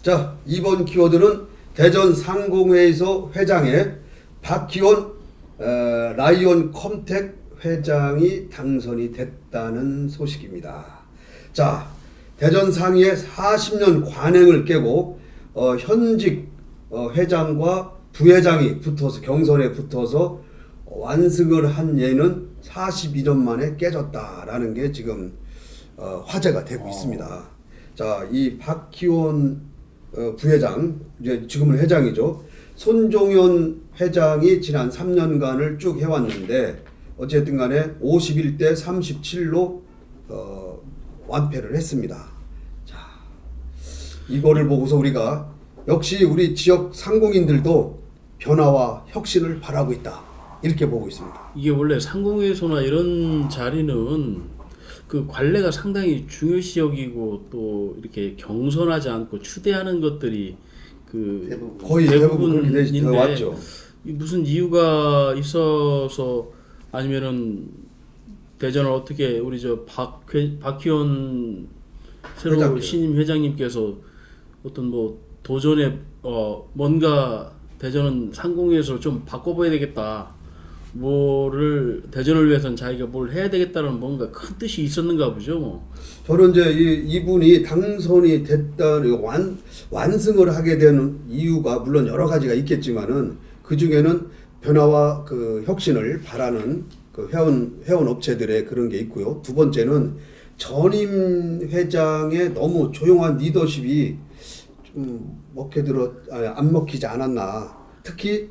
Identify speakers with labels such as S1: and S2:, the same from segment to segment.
S1: 자, 이번 키워드는 대전 상공회의소 회장에 박기원 라이온 컴텍 회장이 당선이 됐다는 소식입니다. 자, 대전 상의의 40년 관행을 깨고 현직 회장과 부회장이 붙어서 경선에 붙어서 완승을 한 예는 42년 만에 깨졌다라는 게 지금 화제가 되고 있습니다. 자, 이 박기원 부회장, 이제 지금은 회장이죠. 손종현 회장이 지난 3년간을 쭉 해왔는데 어쨌든 간에 51대 37로 완패를 했습니다. 자, 이거를 보고서 우리가 역시 우리 지역 상공인들도 변화와 혁신을 바라고 있다, 이렇게 보고 있습니다.
S2: 이게 원래 상공회의소나 이런 자리는 그 관례가 상당히 중요시 여기고 또 이렇게 경선하지 않고 추대하는 것들이 그
S1: 거의 대부분 그렇게 되어 왔죠.
S2: 무슨 이유가 있어서 아니면은 대전을 어떻게 우리 저 박희원 새로
S1: 회장님.
S2: 신임 회장님께서 어떤 뭐 도전에 뭔가 대전은 상공회의소를 좀 바꿔봐야 되겠다. 뭐를 대전을 위해서는 자기가 뭘 해야 되겠다는 뭔가 큰 뜻이 있었는가 보죠. 뭐.
S1: 저는 이제 이분이 당선이 됐다는 완승을 하게 되는 이유가 물론 여러 가지가 있겠지만은 그 중에는 변화와 그 혁신을 바라는 그 회원 업체들의 그런 게 있고요. 두 번째는 전임 회장의 너무 조용한 리더십이 좀 안 먹히지 않았나. 특히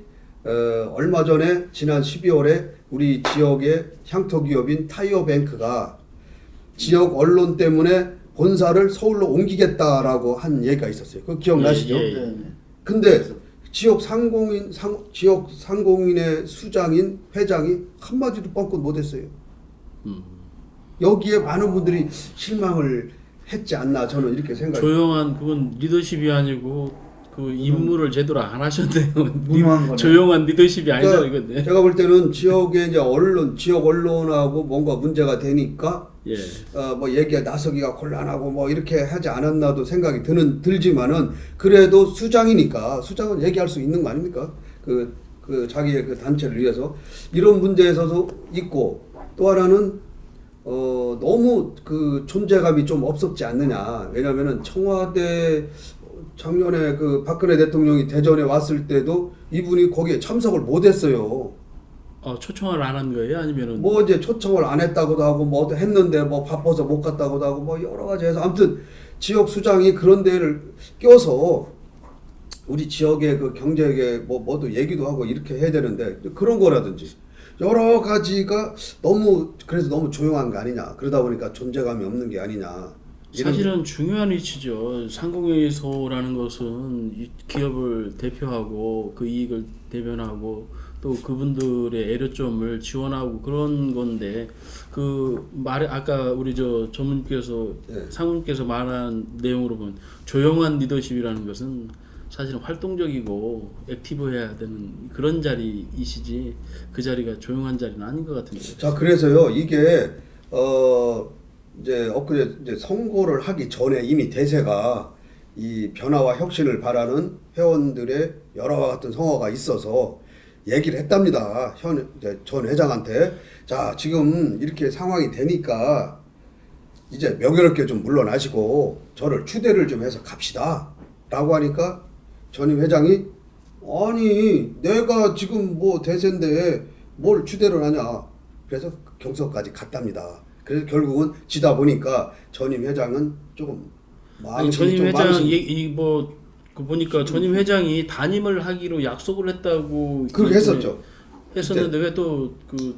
S1: 얼마 전에 지난 12월에 우리 지역의 향토 기업인 타이어뱅크가 지역 언론 때문에 본사를 서울로 옮기겠다라고 한 얘기가 있었어요. 그거 기억나시죠?
S2: 예.
S1: 근데 지역 상공인의 수장인 회장이 한마디도 뻥끗 못했어요. 여기에 많은 분들이 실망을 했지 않나, 저는 이렇게 생각해요.
S2: 조용한 그건 리더십이 아니고 그 임무를 제대로 안 하셨네요.
S3: 무능한 거네.
S2: 조용한 리더십이 아니잖아요,
S1: 그러니까
S2: 이건데.
S1: 제가 볼 때는 지역의 이제 지역 언론하고 뭔가 문제가 되니까
S2: 예.
S1: 뭐 얘기가 나서기가 곤란하고 뭐 이렇게 하지 않았나도 생각이 들지만은 그래도 수장이니까 수장은 얘기할 수 있는 거 아닙니까? 그 자기의 그 단체를 위해서 이런 문제에서도 있고, 또 하나는 너무 그 존재감이 좀 없었지 않느냐. 왜냐면은 청와대 작년에 그 박근혜 대통령이 대전에 왔을 때도 이분이 거기에 참석을 못 했어요.
S2: 초청을 안 한 거예요? 아니면은
S1: 뭐 이제 초청을 안 했다고도 하고 뭐 했는데 뭐 바빠서 못 갔다고도 하고 뭐 여러 가지 해서 아무튼 지역 수장이 그런 데를 껴서 우리 지역의 그 경제에 뭐도 얘기도 하고 이렇게 해야 되는데 그런 거라든지 여러 가지가 그래서 너무 조용한 거 아니냐. 그러다 보니까 존재감이 없는 게 아니냐.
S2: 사실은 중요한 위치죠. 상공회의소라는 것은 이 기업을 대표하고 그 이익을 대변하고 또 그분들의 애로점을 지원하고 그런 건데 아까 우리 저 전문께서
S1: 네.
S2: 상무님께서 말한 내용으로 보면 조용한 리더십이라는 것은 사실은 활동적이고 액티브해야 되는 그런 자리이시지 그 자리가 조용한 자리는 아닌 것 같은데.
S1: 자, 그래서요 이게 이제 엊그제 이제 선거를 하기 전에 이미 대세가 이 변화와 혁신을 바라는 회원들의 여러와 같은 성화가 있어서 얘기를 했답니다. 전 회장한테. 자, 지금 이렇게 상황이 되니까 이제 명예롭게 좀 물러나시고 저를 추대를 좀 해서 갑시다 라고 하니까 전임 회장이 아니 내가 지금 뭐 대세인데 뭘 추대를 하냐. 그래서 경선까지 갔답니다. 그래서 결국은 지다 보니까 전임 회장은 조금 마음이
S2: 전임 회장 그 보니까 전임 회장이 단임을 하기로 약속을 했다고
S1: 그렇게 했었죠.
S2: 했었는데 왜 또 그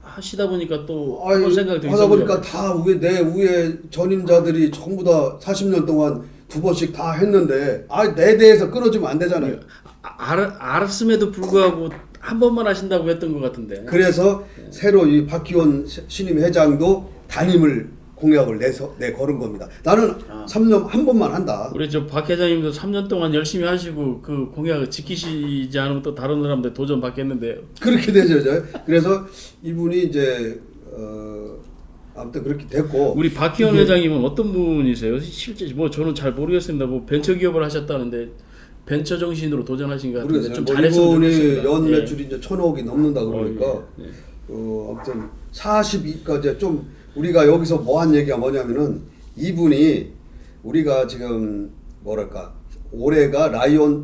S2: 하시다 보니까 또
S1: 아니,
S2: 그런 생각이 들어요.
S1: 하다 보니까 다 내 위에 전임자들이 전부 다 40년 동안 두 번씩 다 했는데 내 대해서 끊어주면 안 되잖아요.
S2: 알았음에도 불구하고 한 번만 하신다고 했던 것 같은데.
S1: 그래서 새로 이 박기원 신임 회장도 단임을 공약을 내걸은 겁니다. 나는 3년 한 번만 한다.
S2: 우리 저 박 회장님도 3년 동안 열심히 하시고 그 공약을 지키시지 않으면 또 다른 사람들 도전 받겠는데요.
S1: 그렇게 되죠. 그래서 이분이 이제 아무튼 그렇게 됐고
S2: 우리 박희원 회장님은 어떤 분이세요? 실제 뭐 저는 잘 모르겠습니다. 뭐 벤처 기업을 하셨다는데 벤처 정신으로 도전하신 것 같은데
S1: 모르겠어요.
S2: 좀
S1: 뭐
S2: 잘했으면
S1: 이분이
S2: 좋겠습니다.
S1: 연
S2: 예.
S1: 매출이 이제 1,000억이 넘는다 그러니까
S2: 예.
S1: 아무튼 42까지 좀 우리가 여기서 뭐 한 얘기가 뭐냐면은 이분이 우리가 지금 뭐랄까 올해가 라이온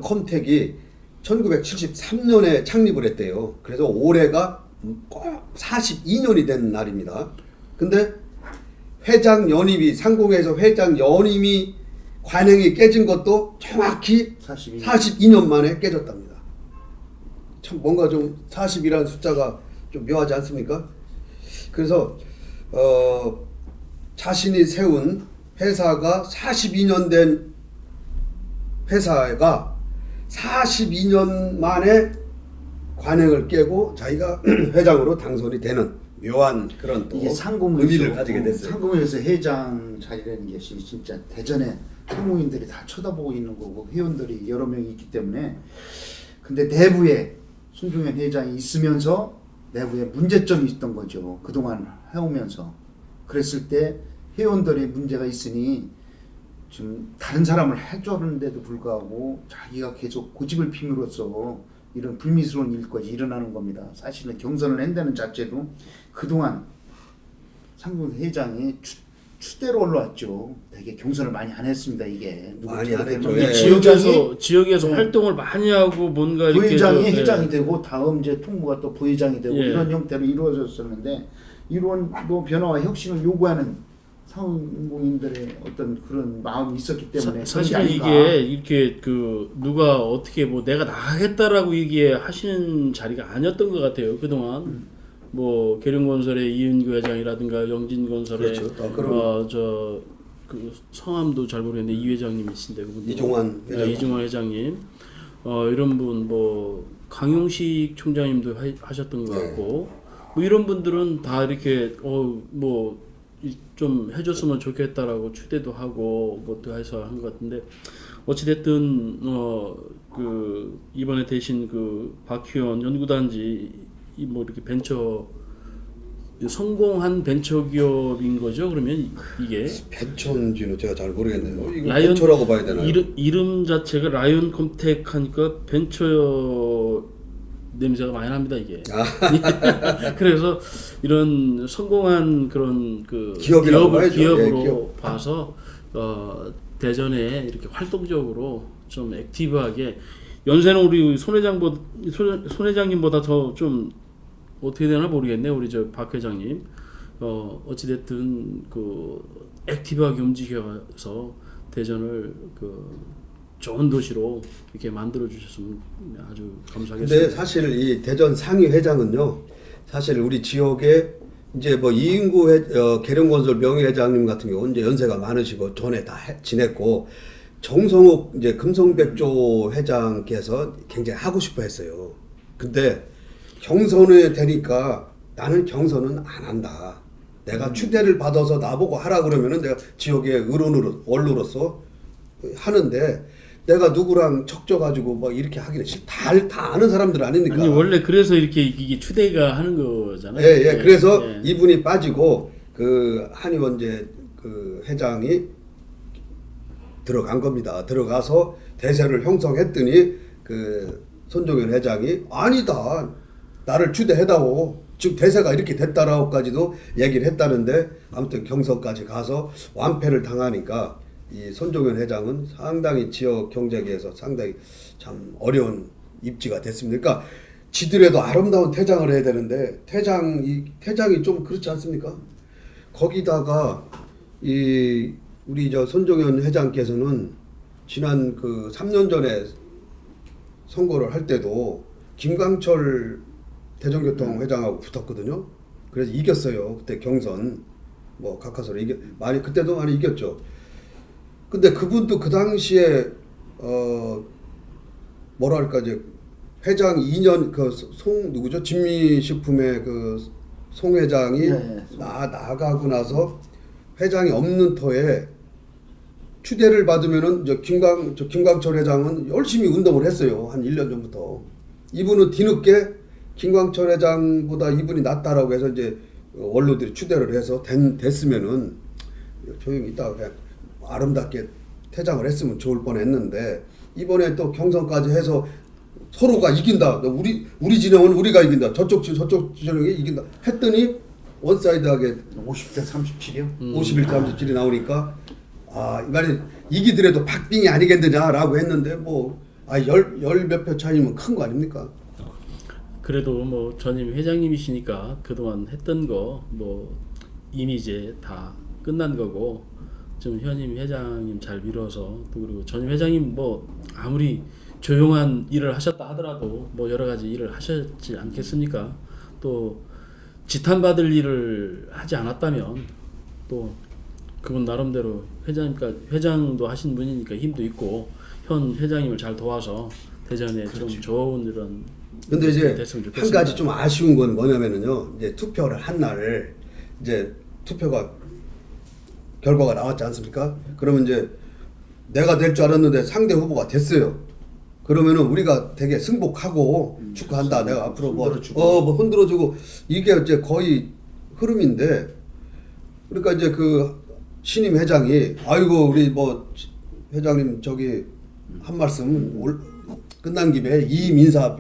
S1: 컴텍이 1973년에 창립을 했대요. 그래서 올해가 꼭 42년이 된 날입니다. 근데 회장 연임이 상공회에서 회장 연임이 관행이 깨진 것도 정확히 42년 만에 깨졌답니다. 참 뭔가 좀 40이라는 숫자가 좀 묘하지 않습니까? 그래서 자신이 세운 회사가 42년 된 회사가 42년 만에 관행을 깨고 자기가 회장으로 당선이 되는 묘한 그런 또
S3: 이게
S1: 의미를 가지게 됐어요.
S3: 상공회에서 회장 자리라는 게 진짜 대전에 상공인들이 다 쳐다보고 있는 거고 회원들이 여러 명이 있기 때문에 근데 내부에 손종현 회장이 있으면서 내부에 문제점이 있던 거죠. 그동안 해오면서 그랬을 때 회원들이 문제가 있으니 좀 다른 사람을 해줬는데도 불구하고 자기가 계속 고집을 피움으로써 이런 불미스러운 일까지 일어나는 겁니다. 사실은 경선을 한다는 자체도 그동안 상공 회장이 추대로 올라왔죠. 되게 경선을 많이 안 했습니다. 이게
S1: 많이 안 했죠.
S3: 근데
S1: 예.
S2: 지역에서
S3: 네.
S2: 활동을 많이 하고 뭔가 이렇게
S3: 부회장이
S2: 저, 예.
S3: 회장이 되고 다음 이제 통보가 또 부회장이 되고
S2: 예.
S3: 이런 형태로 이루어졌었는데 이런 뭐 변화와 혁신을 요구하는 상공인들의 어떤 그런 마음이 있었기 때문에
S2: 사실은 이게 이렇게 그 누가 어떻게 뭐 내가 나가겠다라고 이게 하시는 자리가 아니었던 것 같아요. 그동안 뭐 계룡건설의 이은규 회장이라든가 영진건설의
S1: 그렇죠.
S2: 저 그 성함도 잘 모르겠는데 이 회장님이신데 그분
S1: 이종환 회장.
S2: 이종환 회장님 이런 분 뭐 강용식 총장님도 하셨던 것 같고 뭐 이런 분들은 다 이렇게 뭐 좀 해줬으면 좋겠다라고 추대도 하고 뭐도 해서 한 것 같은데 어찌됐든 그 이번에 대신 그 박희원 연구단지 뭐 이렇게 벤처 성공한 벤처 기업인 거죠. 그러면 이게
S1: 벤처인지는 제가 잘 모르겠네요. 이거
S2: 라이온
S1: 벤처라고 봐야 되나요?
S2: 이름 자체가 라이온 컴텍 하니까 벤처 냄새가 많이 납니다 이게. 그래서 이런 성공한 그런 그
S1: 기업으로
S2: 기업. 봐서 대전에 이렇게 활동적으로 좀 액티브하게 연세는 우리 손 회장님보다 더 좀 어떻게 되나 모르겠네 우리 저 박 회장님. 어찌됐든 그 액티브하게 움직여서 대전을 그 좋은 도시로 이렇게 만들어 주셨으면 아주 감사하겠습니다.
S1: 근데 사실 이 대전 상위 회장은요, 사실 우리 지역에 이제 뭐 이인구 계룡건설 명예회장님 같은 경우 이제 연세가 많으시고 전에 다 지냈고 정성욱 이제 금성백조 회장께서 굉장히 하고 싶어 했어요. 근데 경선에 되니까 나는 경선은 안 한다. 내가 추대를 받아서 나보고 하라 그러면은 내가 지역의 원로로서 하는데 내가 누구랑 척져가지고 뭐 이렇게 하기는 다 아는 사람들 아닙니까?
S2: 아니 원래 그래서 이렇게 이게 추대가 하는 거잖아요.
S1: 예. 그래서
S2: 예.
S1: 이분이 빠지고 그 한의원제 그 회장이 들어간 겁니다. 들어가서 대세를 형성했더니 그 손종현 회장이 아니다. 나를 추대해다오. 지금 대세가 이렇게 됐다라고까지도 얘기를 했다는데 아무튼 경선까지 가서 완패를 당하니까 이 손종현 회장은 상당히 지역 경제계에서 상당히 참 어려운 입지가 됐습니다. 그러니까 지들에도 아름다운 퇴장을 해야 되는데 퇴장이 좀 그렇지 않습니까? 거기다가 이 우리 저 손종현 회장께서는 지난 그 3년 전에 선거를 할 때도 김광철 대전교통 회장하고 붙었거든요. 그래서 이겼어요. 그때 경선 뭐 가까스로 그때도 많이 이겼죠. 근데 그분도 그 당시에 뭐랄까 이제 회장 2년 그 누구죠? 진미식품의 그 송 회장이 나가고 나서 회장이 없는 터에 추대를 받으면은 김광철 회장은 열심히 운동을 했어요. 한 1년 전부터. 이분은 뒤늦게 김광철 회장보다 이분이 낫다라고 해서 이제 원로들이 추대를 해서 됐으면은 조용히 있다가 그냥 아름답게 퇴장을 했으면 좋을 뻔했는데 이번에 또 경선까지 해서 서로가 이긴다. 우리 진영은 우리가 이긴다. 저쪽 진영이 이긴다. 했더니 원사이드하게
S3: 50대 37이요?
S1: 51대 37이 나오니까 이 말이 이기더라도 박빙이 아니겠느냐라고 했는데 열 몇 표 차이면 큰 거 아닙니까?
S2: 그래도 뭐 전임 회장님이시니까 그동안 했던 거 뭐 이미 이제 다 끝난 거고 좀 현임 회장님 잘 밀어서 또 그리고 전임 회장님 뭐 아무리 조용한 일을 하셨다 하더라도 뭐 여러 가지 일을 하셨지 않겠습니까? 또 지탄받을 일을 하지 않았다면 또 그분 나름대로 회장도 하신 분이니까 힘도 있고 현 회장님을 잘 도와서 대전에 좀 좋은 이런
S1: 근데 이제
S2: 됐으면
S1: 한
S2: 좋겠습니다.
S1: 가지 좀 아쉬운 건 뭐냐면은요. 이제 투표를 한 날 이제 투표가 결과가 나왔지 않습니까? 그러면 이제 내가 될 줄 알았는데 상대 후보가 됐어요. 그러면은 우리가 되게 승복하고 축하한다. 내가 앞으로 흔들어주고 이게 이제 거의 흐름인데 그러니까 이제 그 신임 회장이 아이고 우리 뭐 회장님 저기 한 말씀 끝난 김에 이민사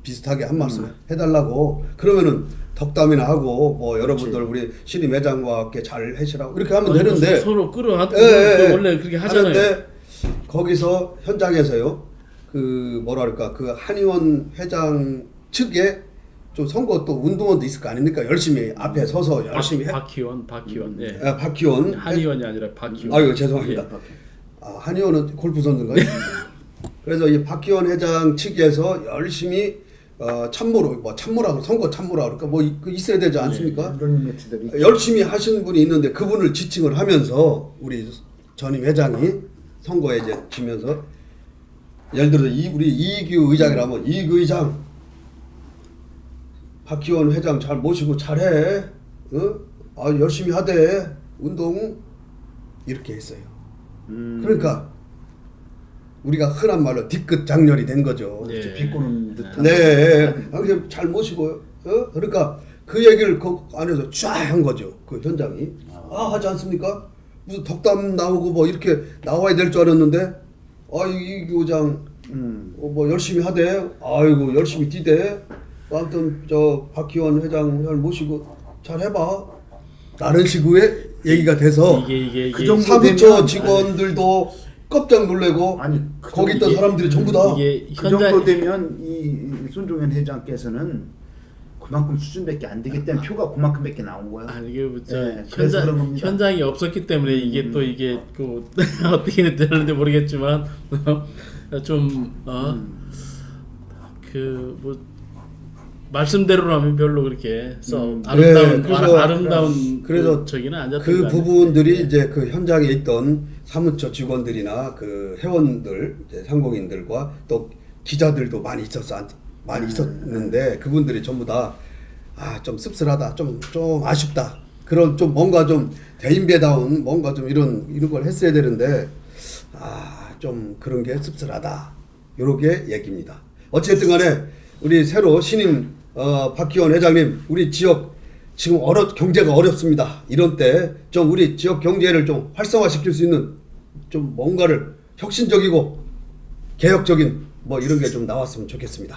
S1: 비슷하게 한 말씀 해달라고 그러면은 덕담이나 하고 뭐 여러분들 우리 신임 회장과 함께 잘 해시라고 이렇게 하면 되는데
S2: 서로 끌어안고 원래 그렇게 하잖아요.
S1: 하는데 거기서 현장에서요 그 뭐라 그럴까 그 한의원 회장 측에 좀 선거 또 운동원도 있을 거 아닙니까? 열심히 앞에 서서 열심히
S2: 박희원 예.
S1: 박희원
S2: 한의원이 아니라 박희원.
S1: 아유 죄송합니다. 한의원은 골프 선수인가요? 그래서 이 박희원 회장 측에서 열심히 참모라고 선거 참모라 그러니까 그 있어야 되지 않습니까?
S3: 이런 매체들이
S1: 열심히 하시는 분이 있는데 그분을 지칭을 하면서 우리 전임 회장이 선거에 이제 지면서 예를 들어서 우리 이익규 의장이라면 이익규 의장 박희원 회장 잘 모시고 잘해 열심히 하되 운동 이렇게 했어요. 그러니까 우리가 흔한 말로 뒤끝 장렬이 된 거죠.
S2: 네.
S3: 비꼬는 듯한.
S1: 네, 잘 모시고요. 그러니까 그 얘기를 그 안에서 쫙 한 거죠. 그 현장이 하지 않습니까? 무슨 덕담 나오고 뭐 이렇게 나와야 될 줄 알았는데 이 교장 뭐 열심히 하대. 아이고 열심히 뛰대. 아무튼 저 박희원 회장 잘 모시고 잘 해봐. 라는 식의 얘기가 돼서
S2: 이게
S3: 그 정도
S1: 사무처
S3: 되면
S1: 직원들도 깜짝 놀래고 거기 있던 사람들이 전부 다
S2: 이게
S3: 그 정도 되면 이 손종현 회장께서는 그만큼 수준밖에 안 되기 때문에 표가 그만큼밖에 나온 거야.
S2: 이게
S3: 그래서 그런 겁니다.
S2: 현장이 없었기 때문에 이게 또 이게 그 어떻게 되는지 모르겠지만 좀 그 뭐 말씀대로라면 별로 그렇게 아름다운
S1: 그래서
S2: 저기는 앉았던
S1: 그 부분들이 이제 그 현장에 있던 사무처 직원들이나 그 회원들 이제 상공인들과 또 기자들도 많이 있었는데 그분들이 전부 다 좀 씁쓸하다 좀 아쉽다 그런 좀 뭔가 좀 대인배다운 뭔가 좀 이런 걸 했어야 되는데 좀 그런 게 씁쓸하다 요렇게 얘기입니다. 어쨌든 간에 우리 새로 신임 박희원 회장님 우리 지역 지금 경제가 어렵습니다. 이런 때 좀 우리 지역 경제를 좀 활성화시킬 수 있는 좀 뭔가를 혁신적이고 개혁적인 뭐 이런 게 좀 나왔으면 좋겠습니다.